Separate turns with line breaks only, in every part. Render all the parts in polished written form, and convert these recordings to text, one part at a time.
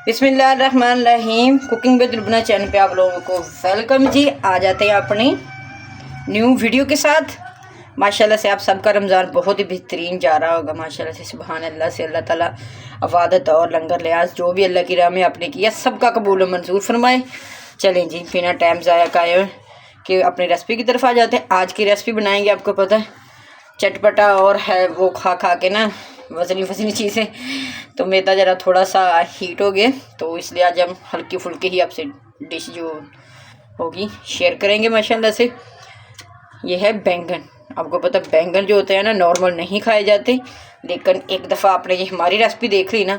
बिस्मिल्लाहिर्रहमानिर्रहीम। Cooking with रुबना channel पे आप लोगों को वेलकम जी। आ जाते हैं अपनी न्यू वीडियो के साथ। माशाल्लाह से आप सबका रमज़ान बहुत ही बेहतरीन जा रहा होगा। माशाल्लाह से सुभान अल्लाह से अल्लाह ताला अवादत और लंगर लिहाज जो भी अल्लाह की राह में आपने किया सबका कबूल और मंजूर फरमाए। चलें जी बिना टाइम ज़ाया किए कि अपनी रेसिपी की तरफ आ जाते हैं। आज की रेसिपी बनाएंगे, आपको पता है चटपटा और है वो खा खा के ना वज़नी वज़नी चीज़ें, तो मैदा ज़रा थोड़ा सा हीट हो गया, तो इसलिए आज हम हल्की फुल्की ही आपसे डिश जो होगी शेयर करेंगे। माशाल्लाह से ये है बैंगन। आपको पता बैंगन जो होते हैं ना नॉर्मल नहीं खाए जाते, लेकिन एक दफ़ा आपने ये हमारी रेसिपी देख ली ना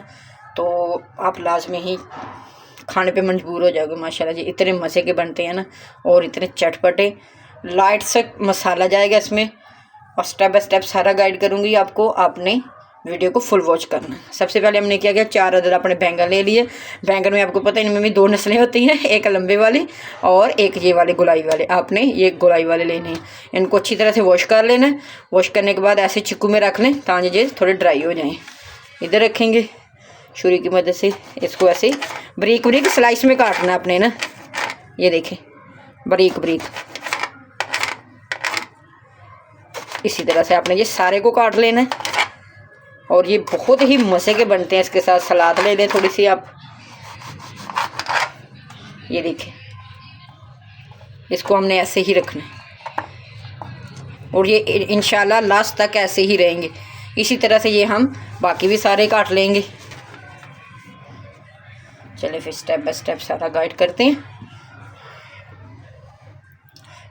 तो आप लाजमी ही खाने पे मजबूर हो जाओगे। माशाल्लाह जी इतने मज़े के बनते हैं ना और इतने चटपटे। लाइट से मसाला जाएगा इसमें और स्टेप बाय स्टेप सारा गाइड करूँगी आपको। आपने वीडियो को फुल वॉच करना। सबसे पहले हमने क्या किया, 4 अदद अपने बैंगन ले लिए। बैंगन में आपको पता है इनमें भी 2 नस्लें होती हैं, एक लंबे वाली और एक ये वाले गुलाई वाले। आपने ये गुलाई वाले लेने हैं। इनको अच्छी तरह से वॉश कर लेना है। वॉश करने के बाद ऐसे चिक्कू में रख लें ताकि ये थोड़े ड्राई हो जाएँ। इधर रखेंगे छुरी की मदद से इसको ऐसे बारीक बारीक स्लाइस में काटना है अपने ना। ये देखें बारीक बारीक इसी तरह से आपने ये सारे को काट लेना है और ये बहुत ही मज़े के बनते हैं। इसके साथ सलाद ले लें थोड़ी सी आप। ये देखें इसको हमने ऐसे ही रखना है और ये इंशाल्लाह लास्ट तक ऐसे ही रहेंगे। इसी तरह से ये हम बाकी भी सारे काट लेंगे। चलिए फिर स्टेप बाय स्टेप सारा गाइड करते हैं।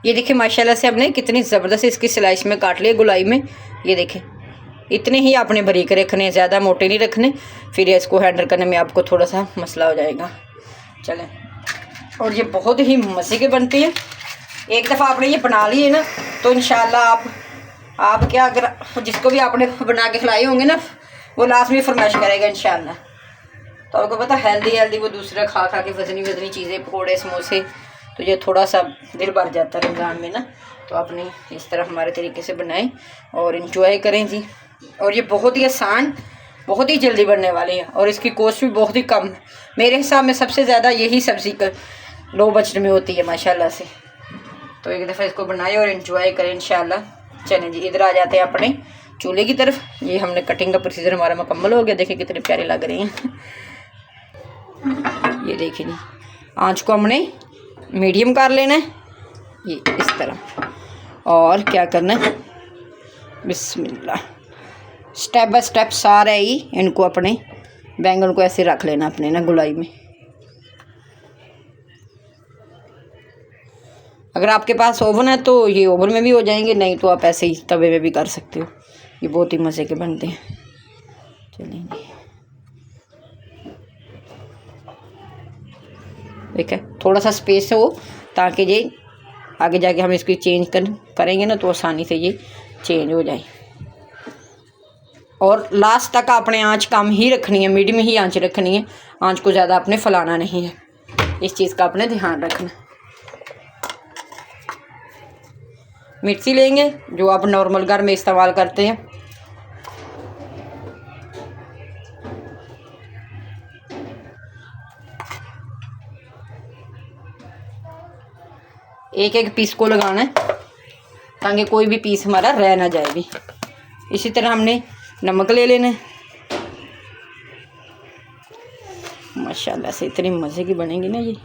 ये देखिए माशाल्लाह से हमने कितनी ज़बरदस्त इसकी स्लाइस में काट लिया गुलाई में। ये देखें इतने ही आपने बारीक रखने, ज़्यादा मोटे नहीं रखने, फिर इसको हैंडल करने में आपको थोड़ा सा मसला हो जाएगा। चलें और ये बहुत ही मज़े के बनते हैं। एक दफ़ा आपने ये बना लिए ना तो इंशाल्लाह आप क्या अगर जिसको भी आपने बना के खिलाए होंगे ना वो लास्ट में फरमाइश करेगा इंशाल्लाह। तो आपको पता हेल्दी वो दूसरा खा खा के वज़नी चीज़ें पकौड़े समोसे, तो ये थोड़ा सा दिल भर जाता है रमज़ान में ना। तो आपने इस तरह हमारे तरीके से बनाएं और इन्जॉय करें जी। और ये बहुत ही आसान, बहुत ही जल्दी बनने वाले हैं और इसकी कॉस्ट भी बहुत ही कम है। मेरे हिसाब में सबसे ज़्यादा यही सब्ज़ी का लो बजट में होती है माशाल्लाह से। तो एक दफ़ा इसको बनाएं और इन्जॉय करें इंशाल्लाह। चलें जी इधर आ जाते हैं अपने चूल्हे की तरफ। ये हमने कटिंग का प्रोसीजर हमारा मुकम्मल हो गया। देखिए कितने प्यारे लग रहे हैं। ये देखिए जी आँच को हमने मीडियम कर लेना है ये इस तरह। और क्या करना है बिस्मिल्लाह स्टेप बाय स्टेप सारे ही इनको अपने बैंगन को ऐसे रख लेना अपने ना गुलाई में। अगर आपके पास ओवन है तो ये ओवन में भी हो जाएंगे, नहीं तो आप ऐसे ही तवे में भी कर सकते हो। ये बहुत ही मज़े के बनते हैं। चलेंगे ठीक है, थोड़ा सा स्पेस हो ताकि ये आगे जाके हम इसको चेंज करेंगे ना तो आसानी से ये चेंज हो जाए। और लास्ट तक आपने आंच कम ही रखनी है, मीडियम ही आंच रखनी है। आंच को ज़्यादा आपने फैलाना नहीं है, इस चीज़ का आपने ध्यान रखना। मिर्ची लेंगे जो आप नॉर्मल घर में इस्तेमाल करते हैं। एक एक पीस को लगाना है ताकि कोई भी पीस हमारा रह ना जाए भी। इसी तरह हमने नमक ले लेना है। माशाल्लाह से इतनी मज़े की बनेगी ना ये।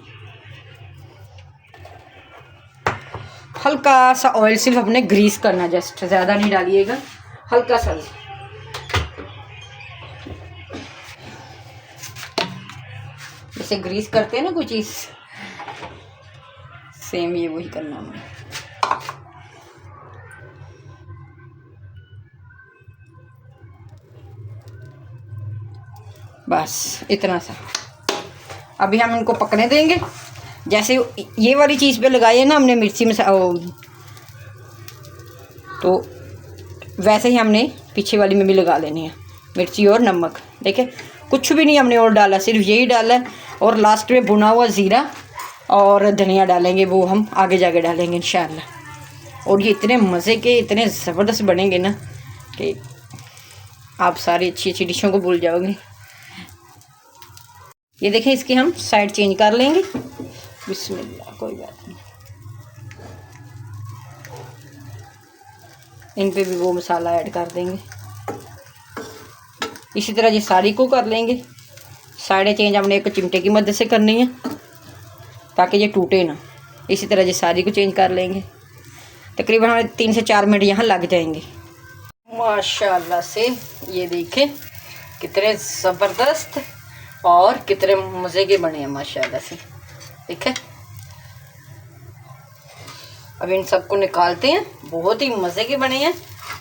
हल्का सा ऑयल सिर्फ अपने ग्रीस करना, जस्ट ज़्यादा नहीं डालिएगा, हल्का सा। जैसे ग्रीस करते हैं ना कोई चीज़, सेम ये वही करना है। बस इतना सा। अभी हम इनको पकने देंगे। जैसे ये वाली चीज़ पे लगाई है ना हमने मिर्ची में तो वैसे ही हमने पीछे वाली में भी लगा लेनी है मिर्ची और नमक। देखें कुछ भी नहीं हमने और डाला, सिर्फ यही डाला है। और लास्ट में भुना हुआ ज़ीरा और धनिया डालेंगे, वो हम आगे जाके डालेंगे इंशाल्लाह। और ये इतने मज़े के इतने ज़बरदस्त बनेंगे ना कि आप सारी अच्छी अच्छी डिशों को भूल जाओगे। ये देखें, इसकी हम साइड चेंज कर लेंगे। बिस्मिल्लाह, कोई बात नहीं। इन पे भी वो मसाला ऐड कर देंगे। इसी तरह ये सारी को कर लेंगे। साइडें चेंज हमने एक चिमटे की मदद से करनी है ताकि ये टूटे ना। इसी तरह ये सारी को चेंज कर लेंगे। तकरीबन हमें 3 से 4 मिनट यहाँ लग जाएंगे। माशाल्लाह से ये देखें कितने ज़बरदस्त और कितने मज़े के बने हैं माशाल्लाह से। देखें, अब इन सबको निकालते हैं। बहुत ही मज़े के बने हैं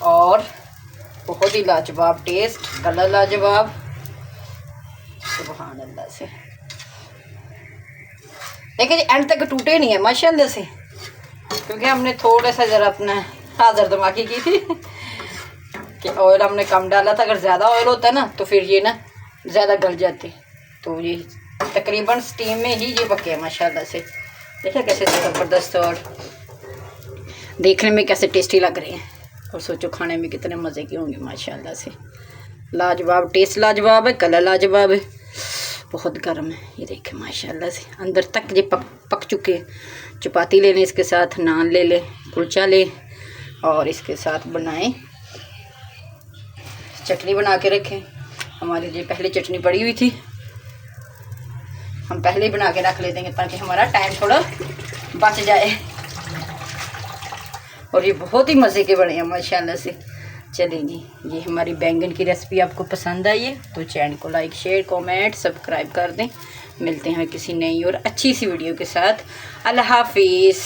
और बहुत ही लाजवाब टेस्ट, कलर लाजवाब, सुभान अल्लाह से। देखिए जी, एंड तक टूटे नहीं है माशाल्लाह से, क्योंकि हमने थोड़ा सा ज़रा अपना हाज़र दिमागी की थी कि ऑयल हमने कम डाला था। अगर ज़्यादा ऑयल होता ना तो फिर ये ना ज़्यादा गल जाते। तो ये तकरीबन स्टीम में ही ये पके माशाल्लाह से। देखिए कैसे ज़बरदस्त और देखने में कैसे टेस्टी लग रहे हैं, और सोचो खाने में कितने मज़े के होंगे माशाल्लाह से। लाजवाब टेस्ट, लाजवाब है, कलर लाजवाब है, बहुत गर्म है। ये देखें माशाल्लाह से अंदर तक ये पक चुके हैं। चपाती ले लें, इसके साथ नान ले लें, कुलचा लें और इसके साथ बनाएं, चटनी बना के रखें। हमारी ये पहले चटनी पड़ी हुई थी, हम पहले ही बना के रख लेते हैं ताकि हमारा टाइम थोड़ा बच जाए। और ये बहुत ही मज़े के बने हैं माशाल्लाह से। चलेंगे, ये हमारी बैंगन की रेसिपी आपको पसंद आई है तो चैनल को लाइक, शेयर, कमेंट, सब्सक्राइब कर दें। मिलते हैं किसी नई और अच्छी सी वीडियो के साथ। अल्लाह हाफिज़।